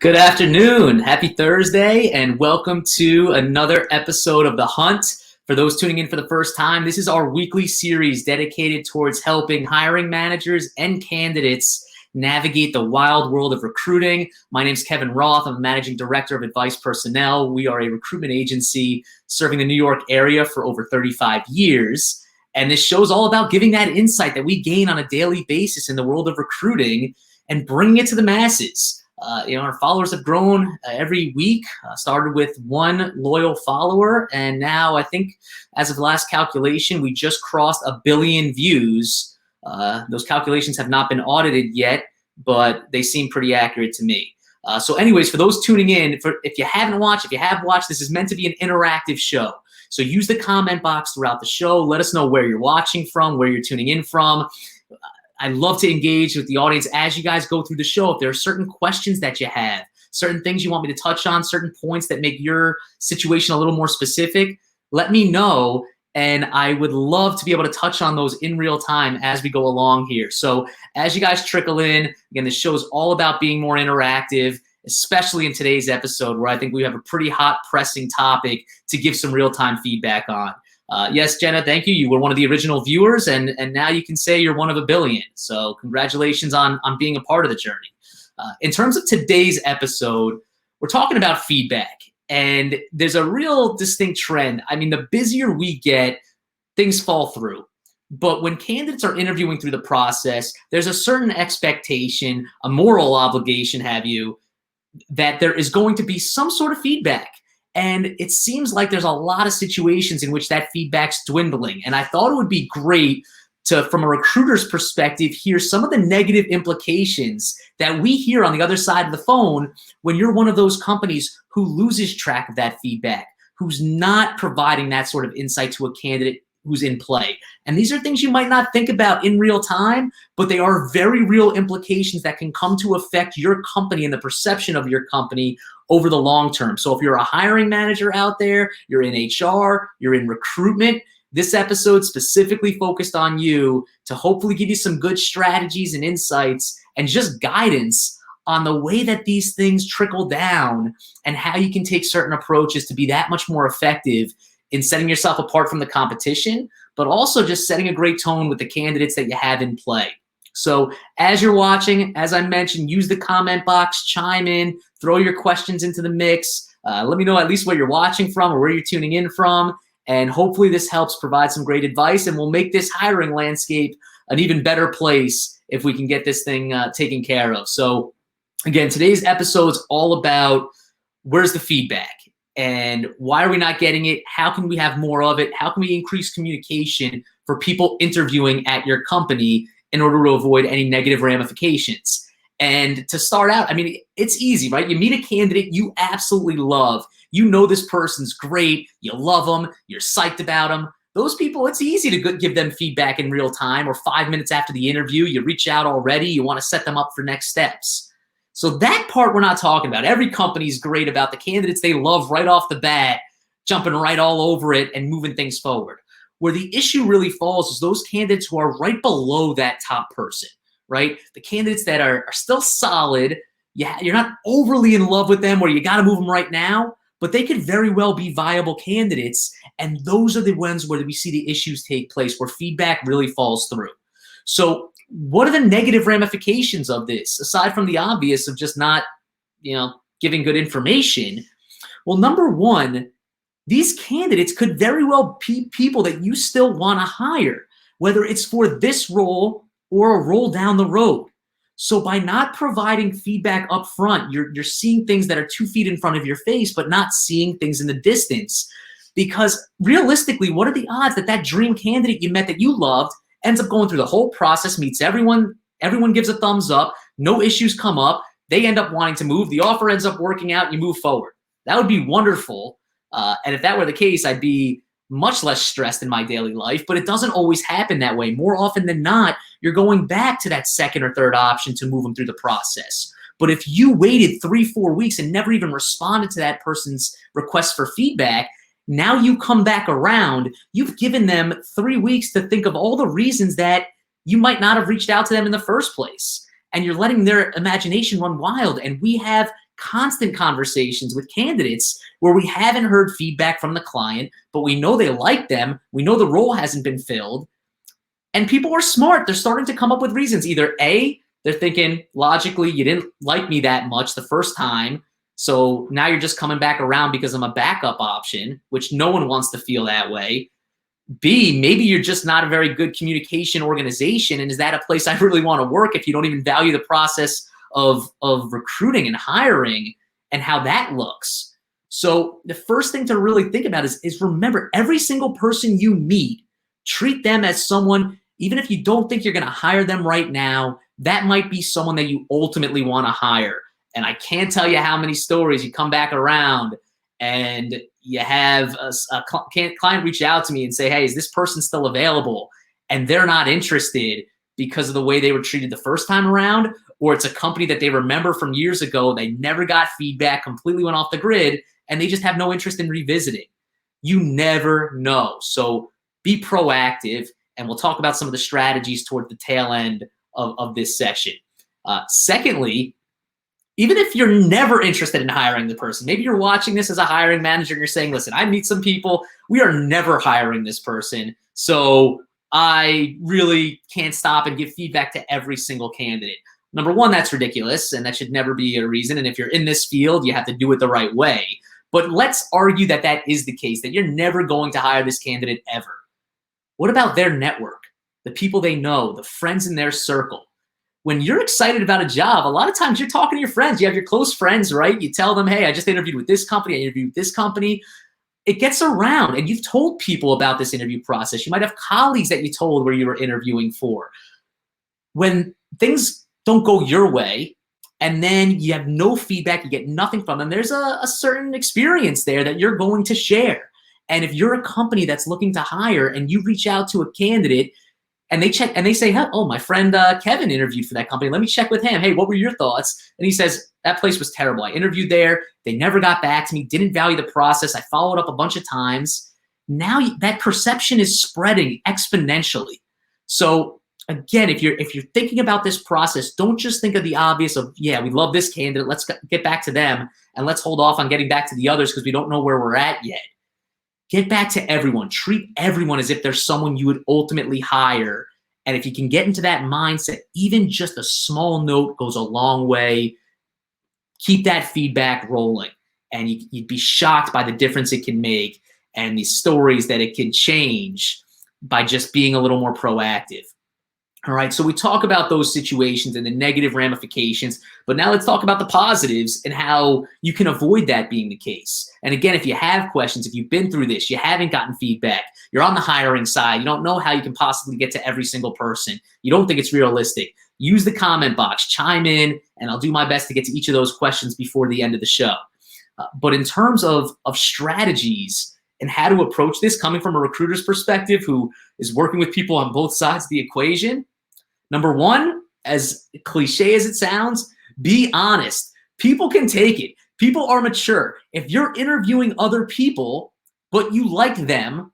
Good afternoon. Happy Thursday, and welcome to another episode of The Hunt. For those tuning in for the first time, this is our weekly series dedicated towards helping hiring managers and candidates navigate the wild world of recruiting. My name is Kevin Roth. I'm Managing Director of Advice Personnel. We are a recruitment agency serving the New York area for over 35 years. And this show is all about giving that insight that we gain on a daily basis in the world of recruiting and bringing it to the masses. Our followers have grown every week. Started with one loyal follower, and now I think as of the last calculation, we just crossed 1 billion views. Those calculations have not been audited yet, but they seem pretty accurate to me. So anyways, for those tuning in, if you haven't watched, if you have watched, this is meant to be an interactive show. So use the comment box throughout the show. Let us know where you're watching from, where you're tuning in from. I love to engage with the audience as you guys go through the show. If there are certain questions that you have, certain things you want me to touch on, certain points that make your situation a little more specific, let me know. And I would love to be able to touch on those in real time as we go along here. So as you guys trickle in, again, the show is all about being more interactive, especially in today's episode where I think we have a pretty hot, pressing topic to give some real-time feedback on. Yes, Jenna, thank you. You were one of the original viewers, and now you can say you're one of 1 billion. So congratulations on being a part of the journey. In terms of today's episode, we're talking about feedback, and there's a real distinct trend. I mean, the busier we get, things fall through. But when candidates are interviewing through the process, there's a certain expectation, a moral obligation, that there is going to be some sort of feedback. And it seems like there's a lot of situations in which that feedback's dwindling. And I thought it would be great to, from a recruiter's perspective, hear some of the negative implications that we hear on the other side of the phone when you're one of those companies who loses track of that feedback, who's not providing that sort of insight to a candidate who's in play. And these are things you might not think about in real time, but they are very real implications that can come to affect your company and the perception of your company over the long term. So if you're a hiring manager out there, you're in HR, you're in recruitment, this episode specifically focused on you to hopefully give you some good strategies and insights and just guidance on the way that these things trickle down and how you can take certain approaches to be that much more effective in setting yourself apart from the competition, but also just setting a great tone with the candidates that you have in play. So as you're watching, as I mentioned, use the comment box, chime in, throw your questions into the mix. Let me know at least where you're watching from or where you're tuning in from. And hopefully this helps provide some great advice and will make this hiring landscape an even better place if we can get this thing taken care of. So again, today's episode is all about where's the feedback and why are we not getting it? How can we have more of it? How can we increase communication for people interviewing at your company in order to avoid any negative ramifications? And to start out, I mean, it's easy, right? You meet a candidate you absolutely love. You know this person's great. You love them. You're psyched about them. Those people, it's easy to give them feedback in real time or 5 minutes after the interview. You reach out already. You want to set them up for next steps. So that part we're not talking about. Every company's great about the candidates they love right off the bat, jumping right all over it and moving things forward. Where the issue really falls is those candidates who are right below that top person, right? The candidates that are still solid, you're not overly in love with them where you got to move them right now, but they could very well be viable candidates. And those are the ones where we see the issues take place, where feedback really falls through. So what are the negative ramifications of this, aside from the obvious of just not, giving good information? Well, number one, these candidates could very well be people that you still want to hire, whether it's for this role or a role down the road. So by not providing feedback up front, you're seeing things that are 2 feet in front of your face, but not seeing things in the distance. Because realistically, what are the odds that that dream candidate you met that you loved ends up going through the whole process, meets everyone gives a thumbs up, no issues come up, they end up wanting to move, the offer ends up working out, you move forward? That would be wonderful. And if that were the case, I'd be much less stressed in my daily life, but it doesn't always happen that way. More often than not, you're going back to that second or third option to move them through the process. But if you waited 3-4 weeks and never even responded to that person's request for feedback, now you come back around, you've given them 3 weeks to think of all the reasons that you might not have reached out to them in the first place. And you're letting their imagination run wild. And we have constant conversations with candidates where we haven't heard feedback from the client, but we know they like them. We know the role hasn't been filled. And people are smart. They're starting to come up with reasons. Either A, they're thinking logically, you didn't like me that much the first time, so now you're just coming back around because I'm a backup option, which no one wants to feel that way. B, maybe you're just not a very good communication organization, and is that a place I really want to work if you don't even value the process of recruiting and hiring and how that looks? So the first thing to really think about is remember, every single person you meet, treat them as someone, even if you don't think you're going to hire them right now, that might be someone that you ultimately want to hire. And I can't tell you how many stories you come back around and you have a client reach out to me and say, hey, is this person still available? And they're not interested because of the way they were treated the first time around, or it's a company that they remember from years ago. They never got feedback, completely went off the grid, and they just have no interest in revisiting. You never know. So be proactive, and we'll talk about some of the strategies toward the tail end of this session. Secondly, even if you're never interested in hiring the person, maybe you're watching this as a hiring manager and you're saying, listen, I meet some people, we are never hiring this person, so I really can't stop and give feedback to every single candidate. Number one, that's ridiculous, and that should never be a reason. And if you're in this field, you have to do it the right way. But let's argue that that is the case, that you're never going to hire this candidate ever. What about their network, the people they know, the friends in their circle? When you're excited about a job, a lot of times you're talking to your friends. You have your close friends, right? You tell them, hey, I just interviewed with this company. I interviewed with this company. It gets around, and you've told people about this interview process. You might have colleagues that you told where you were interviewing for. When things don't go your way, and then you have no feedback, you get nothing from them, there's a certain experience there that you're going to share. And if you're a company that's looking to hire and you reach out to a candidate and they check and they say, oh, my friend Kevin interviewed for that company, let me check with him. Hey, what were your thoughts? And he says, that place was terrible. I interviewed there. They never got back to me, didn't value the process. I followed up a bunch of times. Now that perception is spreading exponentially. So again, if you're thinking about this process, don't just think of the obvious of, yeah, we love this candidate, let's get back to them, and let's hold off on getting back to the others because we don't know where we're at yet. Get back to everyone. Treat everyone as if they're someone you would ultimately hire. And if you can get into that mindset, even just a small note goes a long way. Keep that feedback rolling, and you'd be shocked by the difference it can make and the stories that it can change by just being a little more proactive. All right, so we talk about those situations and the negative ramifications, but now let's talk about the positives and how you can avoid that being the case. And again, if you have questions, if you've been through this, you haven't gotten feedback, you're on the hiring side, you don't know how you can possibly get to every single person, you don't think it's realistic, use the comment box, chime in, and I'll do my best to get to each of those questions before the end of the show. But in terms of strategies and how to approach this, coming from a recruiter's perspective who is working with people on both sides of the equation, number one, as cliche as it sounds, be honest. People can take it. People are mature. If you're interviewing other people, but you like them,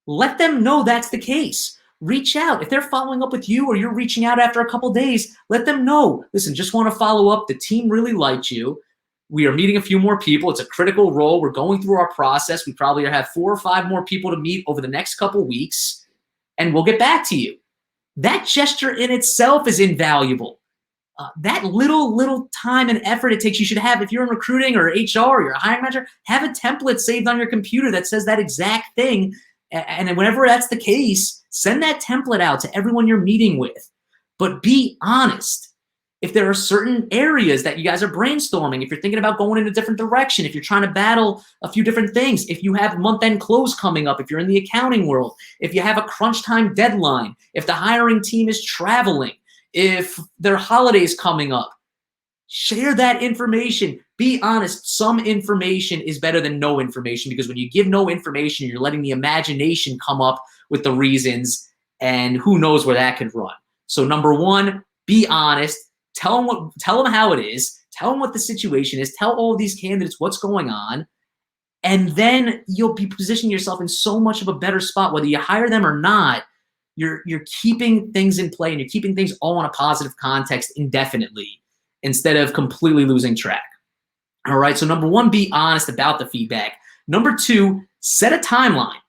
let them know that's the case. Reach out. If they're following up with you or you're reaching out after a couple days, let them know. Listen, just want to follow up. The team really liked you. We are meeting a few more people. It's a critical role. We're going through our process. We probably have 4 or 5 more people to meet over the next couple weeks, and we'll get back to you. That gesture in itself is invaluable. That little time and effort it takes, you should have, if you're in recruiting or HR or you're a hiring manager, have a template saved on your computer that says that exact thing. And whenever that's the case, send that template out to everyone you're meeting with. But be honest. If there are certain areas that you guys are brainstorming, if you're thinking about going in a different direction, if you're trying to battle a few different things, if you have month-end close coming up, if you're in the accounting world, if you have a crunch time deadline, if the hiring team is traveling, if there are holidays coming up, share that information. Be honest. Some information is better than no information, because when you give no information, you're letting the imagination come up with the reasons, and who knows where that could run. So number one, be honest. Tell them how it is. Tell them what the situation is. Tell all of these candidates what's going on. And then you'll be positioning yourself in so much of a better spot. Whether you hire them or not, you're keeping things in play, and you're keeping things all in a positive context indefinitely instead of completely losing track. All right, so number one, be honest about the feedback. Number two, set a timeline,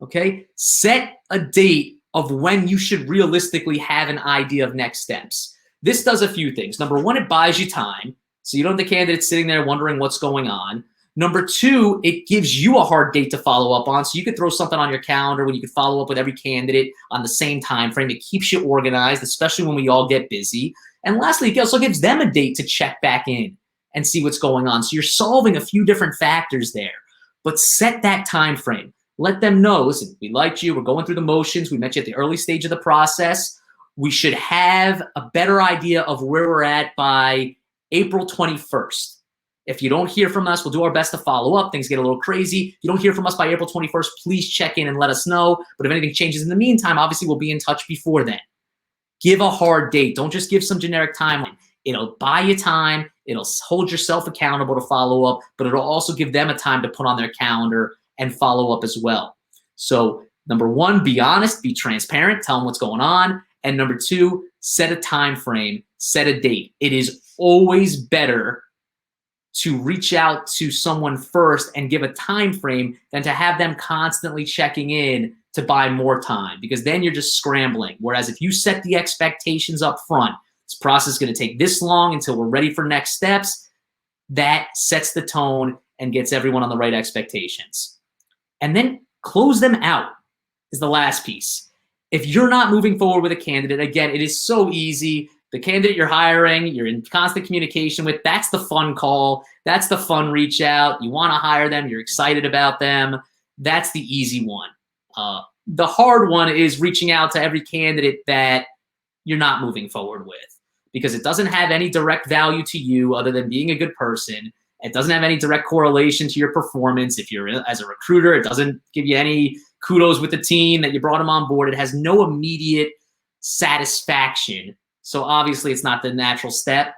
okay? Set a date of when you should realistically have an idea of next steps. This does a few things. Number one, it buys you time, so you don't have the candidate sitting there wondering what's going on. Number two, it gives you a hard date to follow up on, so you could throw something on your calendar when you could follow up with every candidate on the same time frame. It keeps you organized, especially when we all get busy. And lastly, it also gives them a date to check back in and see what's going on. So you're solving a few different factors there, but set that time frame. Let them know, listen, we liked you. We're going through the motions. We met you at the early stage of the process. We should have a better idea of where we're at by April 21st. If you don't hear from us, we'll do our best to follow up. Things get a little crazy. If you don't hear from us by April 21st, please check in and let us know. But if anything changes in the meantime, obviously we'll be in touch before then. Give a hard date. Don't just give some generic timeline. It'll buy you time. It'll hold yourself accountable to follow up, but it'll also give them a time to put on their calendar and follow up as well. So number one, be honest, be transparent, tell them what's going on. And number two, set a time frame, set a date. It is always better to reach out to someone first and give a time frame than to have them constantly checking in to buy more time, because then you're just scrambling. Whereas if you set the expectations up front, this process is going to take this long until we're ready for next steps, that sets the tone and gets everyone on the right expectations. And then close them out is the last piece. If you're not moving forward with a candidate, again, it is so easy. The candidate you're hiring, you're in constant communication with, that's the fun call. That's the fun reach out. You want to hire them. You're excited about them. That's the easy one. The hard one is reaching out to every candidate that you're not moving forward with, because it doesn't have any direct value to you other than being a good person. It doesn't have any direct correlation to your performance. If you're as a recruiter, it doesn't give you any kudos with the team that you brought them on board. It has no immediate satisfaction. So obviously it's not the natural step,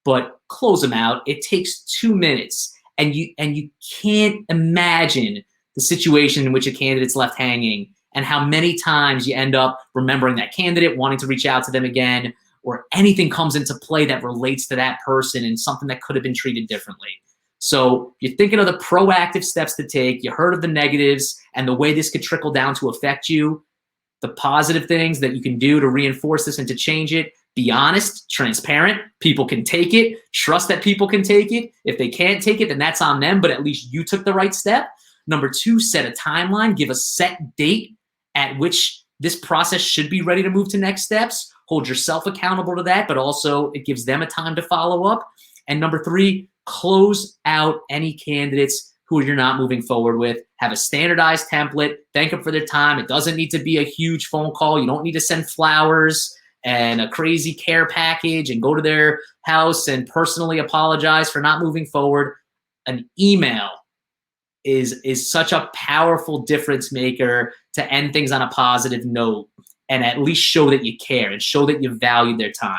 but close them out. It takes 2 minutes, and you can't imagine the situation in which a candidate's left hanging and how many times you end up remembering that candidate, wanting to reach out to them again, or anything comes into play that relates to that person and something that could have been treated differently. So you're thinking of the proactive steps to take. You heard of the negatives and the way this could trickle down to affect you. The positive things that you can do to reinforce this and to change it. Be honest, transparent. People can take it. Trust that people can take it. If they can't take it, then that's on them, but at least you took the right step. Number two, set a timeline. Give a set date at which this process should be ready to move to next steps. Hold yourself accountable to that, but also it gives them a time to follow up. And number three, close out any candidates who you're not moving forward with. Have a standardized template. Thank them for their time. It doesn't need to be a huge phone call. You don't need to send flowers and a crazy care package and go to their house and personally apologize for not moving forward. An email is such a powerful difference maker to end things on a positive note and at least show that you care and show that you value their time,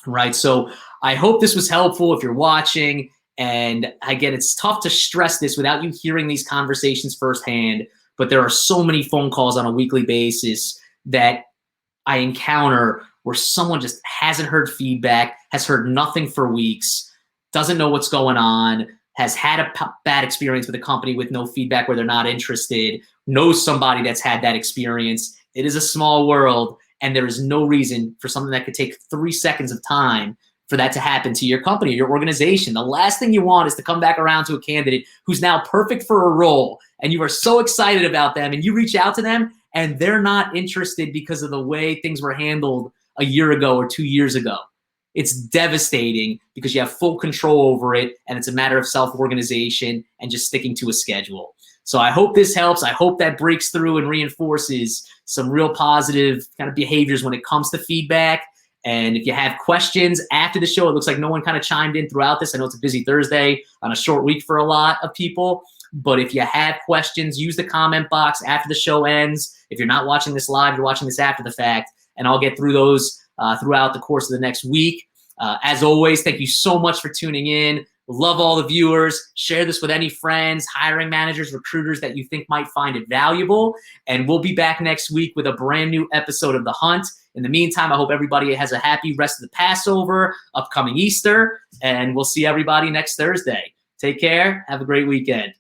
right? So I hope this was helpful if you're watching. And again, it's tough to stress this without you hearing these conversations firsthand, but there are so many phone calls on a weekly basis that I encounter where someone just hasn't heard feedback, has heard nothing for weeks, doesn't know what's going on, has had a bad experience with a company with no feedback where they're not interested, knows somebody that's had that experience. It is a small world, and there is no reason for something that could take 3 seconds of time for that to happen to your company or your organization. The last thing you want is to come back around to a candidate who's now perfect for a role, and you are so excited about them, and you reach out to them, and they're not interested because of the way things were handled a year ago or 2 years ago. It's devastating because you have full control over it, and it's a matter of self-organization and just sticking to a schedule. So I hope this helps. I hope that breaks through and reinforces some real positive kind of behaviors when it comes to feedback. And if you have questions after the show, it looks like no one kind of chimed in throughout this. I know it's a busy Thursday on a short week for a lot of people. But if you have questions, use the comment box after the show ends. If you're not watching this live, you're watching this after the fact. And I'll get through those throughout the course of the next week. As always, thank you so much for tuning in. Love all the viewers. Share this with any friends, hiring managers, recruiters that you think might find it valuable. And we'll be back next week with a brand new episode of The Hunt. In the meantime, I hope everybody has a happy rest of the Passover, upcoming Easter, and we'll see everybody next Thursday. Take care. Have a great weekend.